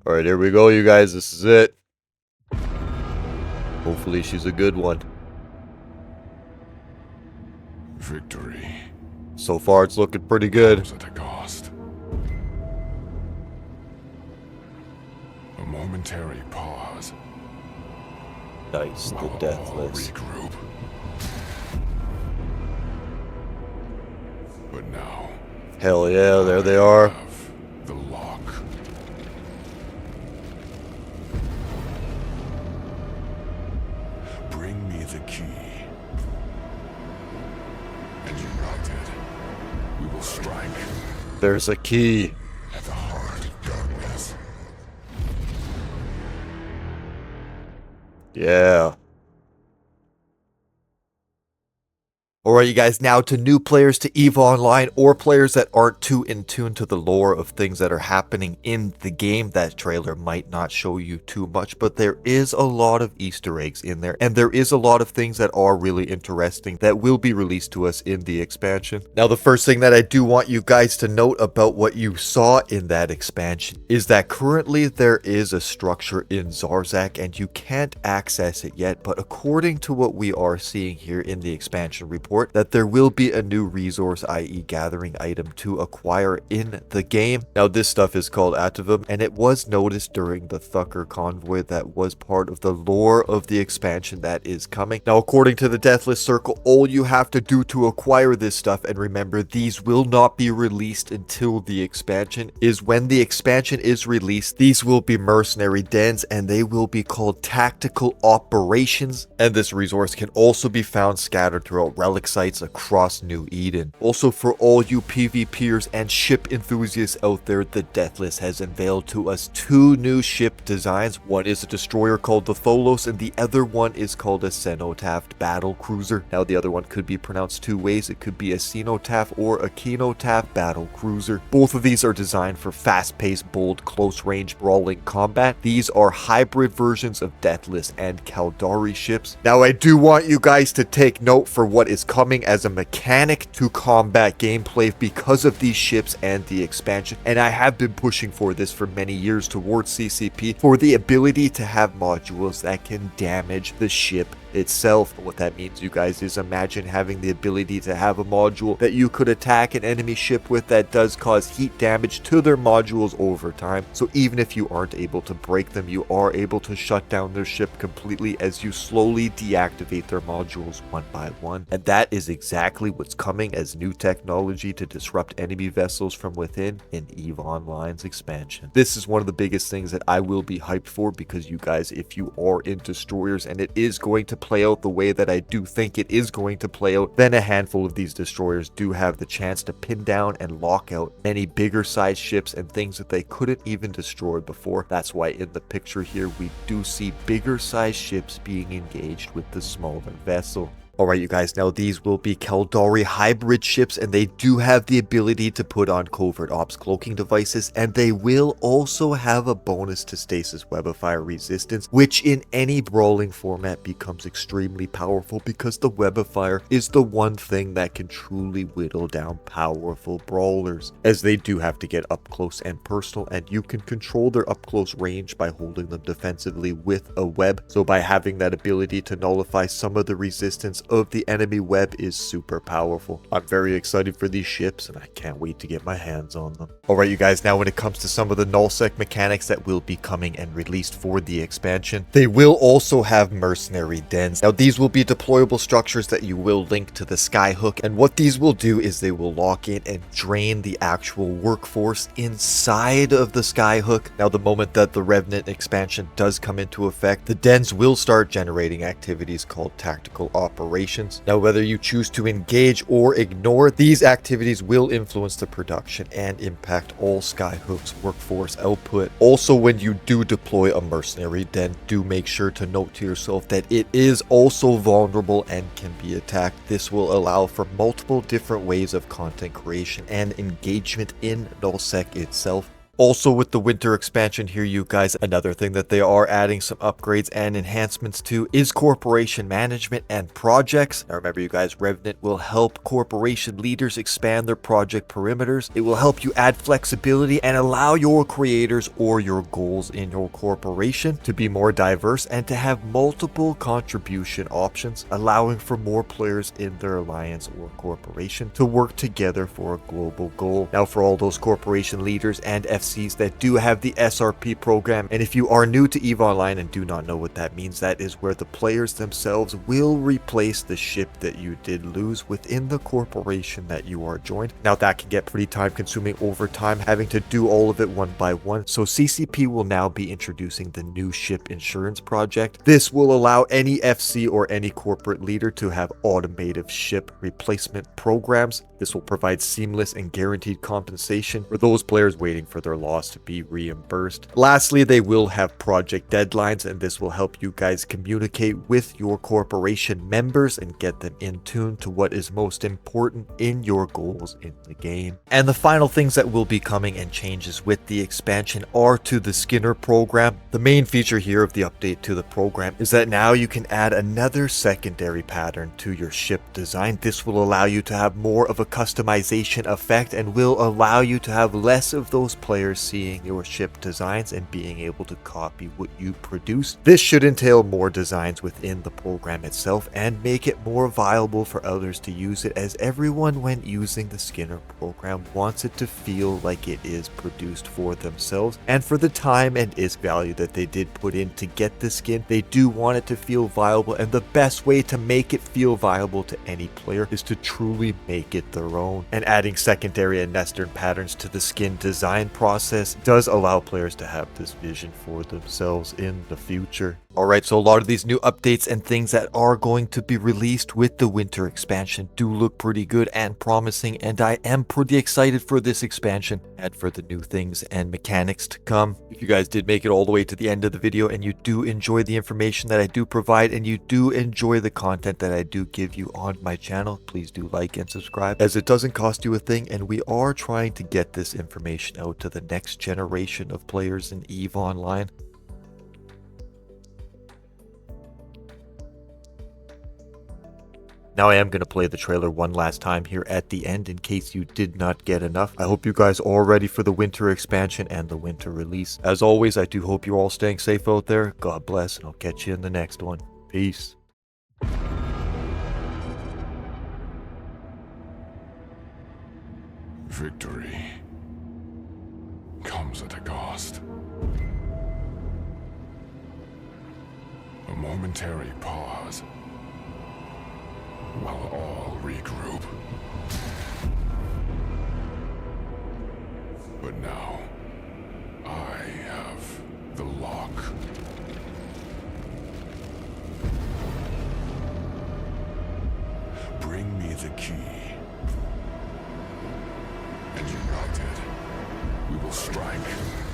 Alright, here we go, you guys. This is it. Hopefully she's a good one. Victory. So far, it's looking pretty good. Comes at a cost. A momentary pause. Nice, the Deathless. Regroup. But now, Hell yeah, there they are. have the lock. Bring me the key. And united, we will strike There's a key. at the heart of darkness. Yeah. Alright, you guys, now to new players to EVE Online or players that aren't too in tune to the lore of things that are happening in the game. That trailer might not show you too much, but there is a lot of Easter eggs in there, and there is a lot of things that are really interesting that will be released to us in the expansion. Now, the first thing that I do want you guys to note about what you saw in that expansion is that currently there is a structure in Zarzak, and you can't access it yet, but according to what we are seeing here in the expansion report, that there will be a new resource, i.e. gathering item, to acquire in the game. Now, this stuff is called Atavum, and it was noticed during the Thucker convoy that was part of the lore of the expansion that is coming. Now, according to the Deathless Circle, all you have to do to acquire this stuff, and remember, these will not be released until the expansion, is when the expansion is released, these will be mercenary dens, and they will be called tactical operations, and this resource can also be found scattered throughout relic sites across New Eden. Also, for all you PvPers and ship enthusiasts out there, the Deathless has unveiled to us two new ship designs. One is a destroyer called the THOLOS, and the other one is called a CENOTAPH battle cruiser. Now, the other one could be pronounced two ways. It could be a CENOTAPH or a KINOTAPH battle cruiser. Both of these are designed for fast-paced, bold, close-range brawling combat. These are hybrid versions of Deathless and Caldari ships. Now, I do want you guys to take note for what is coming as a mechanic to combat gameplay because of these ships and the expansion, and I have been pushing for this for many years towards CCP, for the ability to have modules that can damage the ship itself. What that means, you guys, is imagine having the ability to have a module that you could attack an enemy ship with that does cause heat damage to their modules over time. So even if you aren't able to break them, you are able to shut down their ship completely as you slowly deactivate their modules one by one. And that is exactly what's coming as new technology to disrupt enemy vessels from within in EVE Online's expansion. This is one of the biggest things that I will be hyped for, because you guys, if you are into destroyers and it is going to play out the way that I do think it is going to play out, then a handful of these destroyers do have the chance to pin down and lock out many bigger sized ships and things that they couldn't even destroy before. That's why in the picture here we do see bigger sized ships being engaged with the smaller vessel. Alright, you guys, now these will be Caldari hybrid ships, and they do have the ability to put on covert ops cloaking devices, and they will also have a bonus to stasis web of fire resistance, which in any brawling format becomes extremely powerful, because the web of fire is the one thing that can truly whittle down powerful brawlers, as they do have to get up close and personal, and you can control their up close range by holding them defensively with a web. So by having that ability to nullify some of the resistance of the enemy web is super powerful. I'm very excited for these ships, and I can't wait to get my hands on them. Alright, you guys, now when it comes to some of the Nullsec mechanics that will be coming and released for the expansion, they will also have mercenary dens. Now, these will be deployable structures that you will link to the skyhook, and what these will do is they will lock in and drain the actual workforce inside of the skyhook. Now, the moment that the Revenant expansion does come into effect, the dens will start generating activities called tactical operations. Now, whether you choose to engage or ignore, these activities will influence the production and impact all Skyhook's workforce output. Also, when you do deploy a mercenary den, do make sure to note to yourself that it is also vulnerable and can be attacked. This will allow for multiple different ways of content creation and engagement in Nullsec itself. Also with the winter expansion here, you guys, another thing that they are adding some upgrades and enhancements to is corporation management and projects. Now remember you guys, Revenant will help corporation leaders expand their project perimeters. It will help you add flexibility and allow your creators or your goals in your corporation to be more diverse and to have multiple contribution options, allowing for more players in their alliance or corporation to work together for a global goal. Now for all those corporation leaders and FCs that do have the SRP program, and if you are new to EVE Online and do not know what that means, that is where the players themselves will replace the ship that you did lose within the corporation that you are joined. Now that can get pretty time consuming over time, having to do all of it one by one, so CCP will now be introducing the new ship insurance project. This will allow any FC or any corporate leader to have automated ship replacement programs. This will provide seamless and guaranteed compensation for those players waiting for their loss to be reimbursed. Lastly, they will have project deadlines, and this will help you guys communicate with your corporation members and get them in tune to what is most important in your goals in the game. And the final things that will be coming and changes with the expansion are to the SKINR program. The main feature here of the update to the program is that now you can add another secondary pattern to your ship design. This will allow you to have more of a customization effect and will allow you to have less of those players seeing your ship designs and being able to copy what you produce. This should entail more designs within the program itself and make it more viable for others to use it, as everyone when using the SKINR program wants it to feel like it is produced for themselves, and for the time and ISK value that they did put in to get the skin, they do want it to feel viable, and the best way to make it feel viable to any player is to truly make it their own. And adding secondary and Western patterns to the skin design process does allow players to have this vision for themselves in the future. Alright, so a lot of these new updates and things that are going to be released with the winter expansion do look pretty good and promising, and I am pretty excited for this expansion and for the new things and mechanics to come. If you guys did make it all the way to the end of the video and you do enjoy the information that I do provide and you do enjoy the content that I do give you on my channel, please do like and subscribe, as it doesn't cost you a thing, and we are trying to get this information out to the next generation of players in EVE Online. Now I am going to play the trailer one last time here at the end in case you did not get enough. I hope you guys are ready for the winter expansion and the winter release. As always, I do hope you're all staying safe out there. God bless, and I'll catch you in the next one. Peace. Victory comes at a cost. A momentary pause while all regroup. But now, I have the lock. Bring me the key. And united, we will strike.